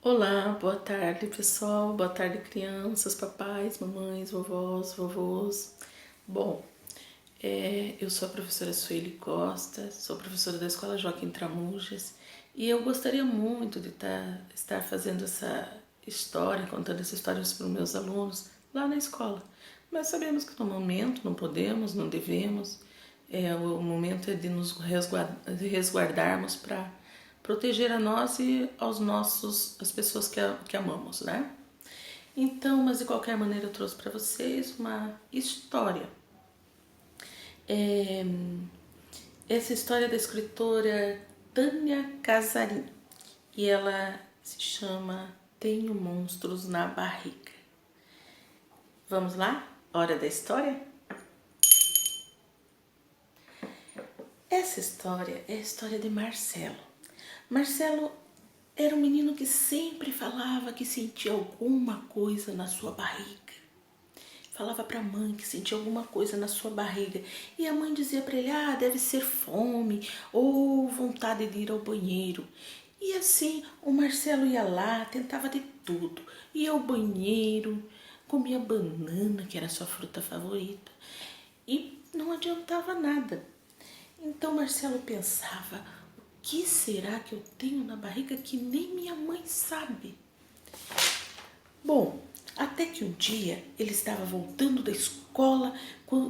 Olá, boa tarde pessoal, boa tarde crianças, papais, mamães, vovós, vovôs. Bom, eu sou a professora Sueli Costa, sou professora da Escola Joaquim Tramujas e eu gostaria muito de estar fazendo essa história, contando essa história para os meus alunos lá na escola. Mas sabemos que no momento não podemos, não devemos, o momento é de nos resguardarmos para proteger a nós e as pessoas que amamos, né? Então, mas de qualquer maneira eu trouxe para vocês uma história. Essa história é da escritora Tânia Casarim e ela se chama Tenho Monstros na Barriga. Vamos lá? Hora da história? Essa história é a história de Marcelo. Marcelo era um menino que sempre falava que sentia alguma coisa na sua barriga. Falava para a mãe que sentia alguma coisa na sua barriga. E a mãe dizia para ele, deve ser fome ou vontade de ir ao banheiro. E assim o Marcelo ia lá, tentava de tudo. Ia ao banheiro, comia banana, que era a sua fruta favorita. E não adiantava nada. Então Marcelo pensava, o que será que eu tenho na barriga que nem minha mãe sabe? Bom, até que um dia ele estava voltando da escola,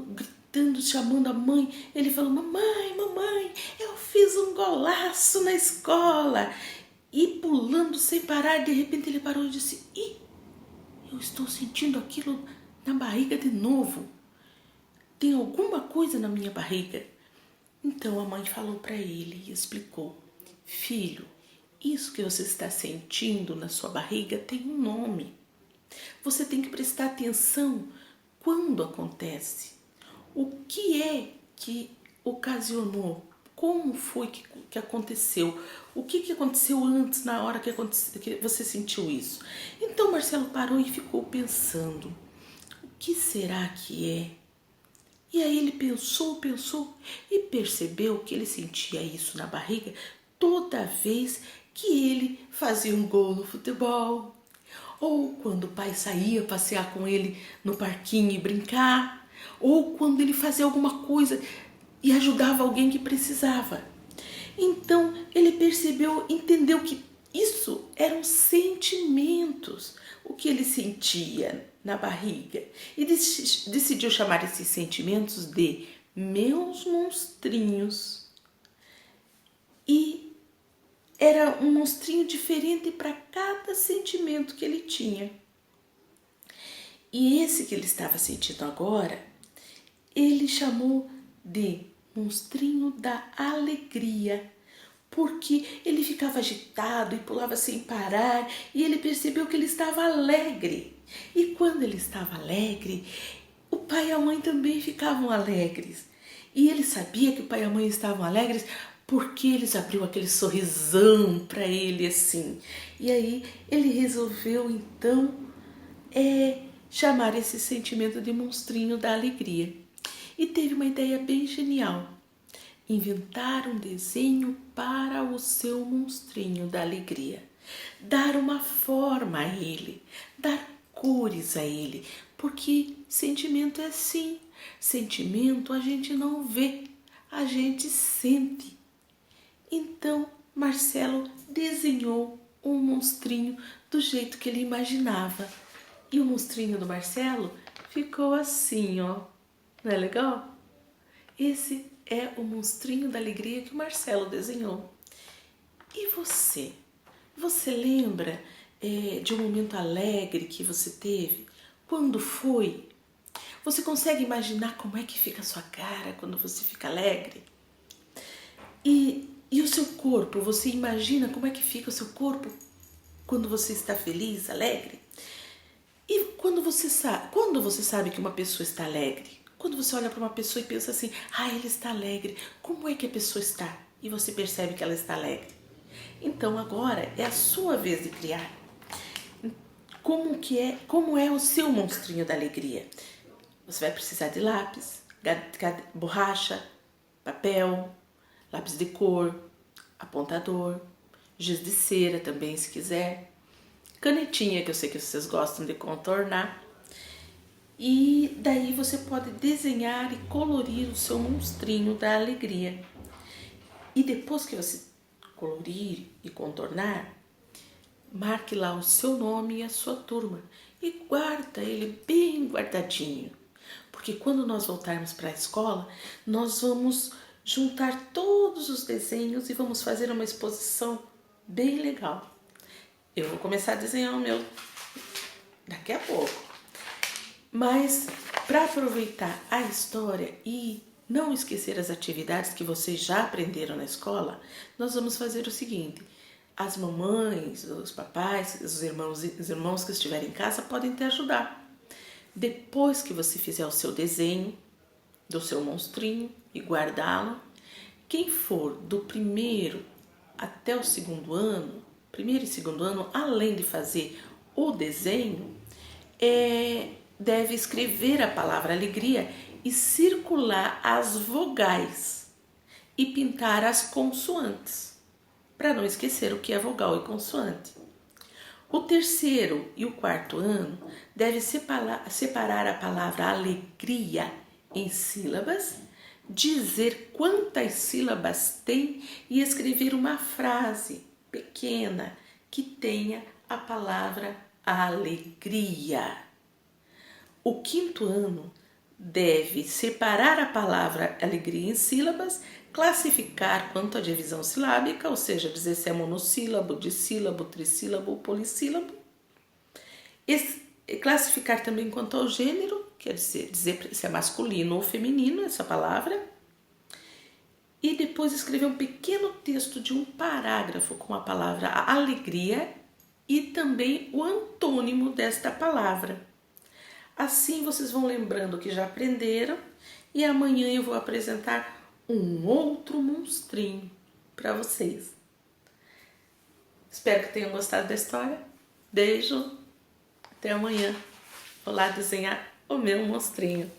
gritando, chamando a mãe. Ele falou, mamãe, mamãe, eu fiz um golaço na escola. E pulando sem parar, de repente ele parou e disse, eu estou sentindo aquilo na barriga de novo. Tem alguma coisa na minha barriga. Então a mãe falou para ele e explicou, filho, isso que você está sentindo na sua barriga tem um nome. Você tem que prestar atenção quando acontece. O que é que ocasionou? Como foi que aconteceu? O que aconteceu antes, na hora que você sentiu isso? Então Marcelo parou e ficou pensando, o que será que é? E aí ele pensou e percebeu que ele sentia isso na barriga toda vez que ele fazia um gol no futebol. Ou quando o pai saía passear com ele no parquinho e brincar. Ou quando ele fazia alguma coisa e ajudava alguém que precisava. Então ele entendeu que isso eram sentimentos, o que ele sentia na barriga. E decidiu chamar esses sentimentos de meus monstrinhos. E era um monstrinho diferente para cada sentimento que ele tinha. E esse que ele estava sentindo agora, ele chamou de monstrinho da alegria, porque ele ficava agitado e pulava sem parar e ele percebeu que ele estava alegre. E quando ele estava alegre, o pai e a mãe também ficavam alegres. E ele sabia que o pai e a mãe estavam alegres porque eles abriu aquele sorrisão para ele assim. E aí ele resolveu então chamar esse sentimento de monstrinho da alegria. E teve uma ideia bem genial. Inventar um desenho para o seu monstrinho da alegria. Dar uma forma a ele, dar cores a ele, porque sentimento é assim. Sentimento a gente não vê, a gente sente. Então Marcelo desenhou um monstrinho do jeito que ele imaginava. E o monstrinho do Marcelo ficou assim, ó. Não é legal? Esse é o monstrinho da alegria que o Marcelo desenhou. E você? Você lembra de um momento alegre que você teve? Quando foi? Você consegue imaginar como é que fica a sua cara quando você fica alegre? E o seu corpo? Você imagina como é que fica o seu corpo quando você está feliz, alegre? E quando você sabe que uma pessoa está alegre? Quando você olha para uma pessoa e pensa assim, ele está alegre, como é que a pessoa está? E você percebe que ela está alegre. Então agora é a sua vez de criar. Como é o seu monstrinho da alegria? Você vai precisar de lápis, borracha, papel, lápis de cor, apontador, giz de cera também se quiser. canetinha, que eu sei que vocês gostam de contornar. E daí você pode desenhar e colorir o seu monstrinho da alegria. E depois que você colorir e contornar, marque lá o seu nome e a sua turma e guarda ele bem guardadinho. Porque quando nós voltarmos para a escola, nós vamos juntar todos os desenhos e vamos fazer uma exposição bem legal. Eu vou começar a desenhar o meu daqui a pouco. Mas para aproveitar a história e não esquecer as atividades que vocês já aprenderam na escola, nós vamos fazer o seguinte: as mamães, os papais, os irmãos que estiverem em casa podem te ajudar. Depois que você fizer o seu desenho do seu monstrinho e guardá-lo, quem for do primeiro até o segundo ano, primeiro e segundo ano, além de fazer o desenho, deve escrever a palavra alegria e circular as vogais e pintar as consoantes, para não esquecer o que é vogal e consoante. O terceiro e o quarto ano deve separar a palavra alegria em sílabas, dizer quantas sílabas tem e escrever uma frase pequena que tenha a palavra alegria. O quinto ano deve separar a palavra alegria em sílabas, classificar quanto à divisão silábica, ou seja, dizer se é monossílabo, dissílabo, trissílabo ou polissílabo. Classificar também quanto ao gênero, quer dizer se é masculino ou feminino essa palavra. E depois escrever um pequeno texto de um parágrafo com a palavra alegria e também o antônimo desta palavra. Assim vocês vão lembrando que já aprenderam e amanhã eu vou apresentar um outro monstrinho para vocês. Espero que tenham gostado da história. Beijo, até amanhã. Vou lá desenhar o meu monstrinho.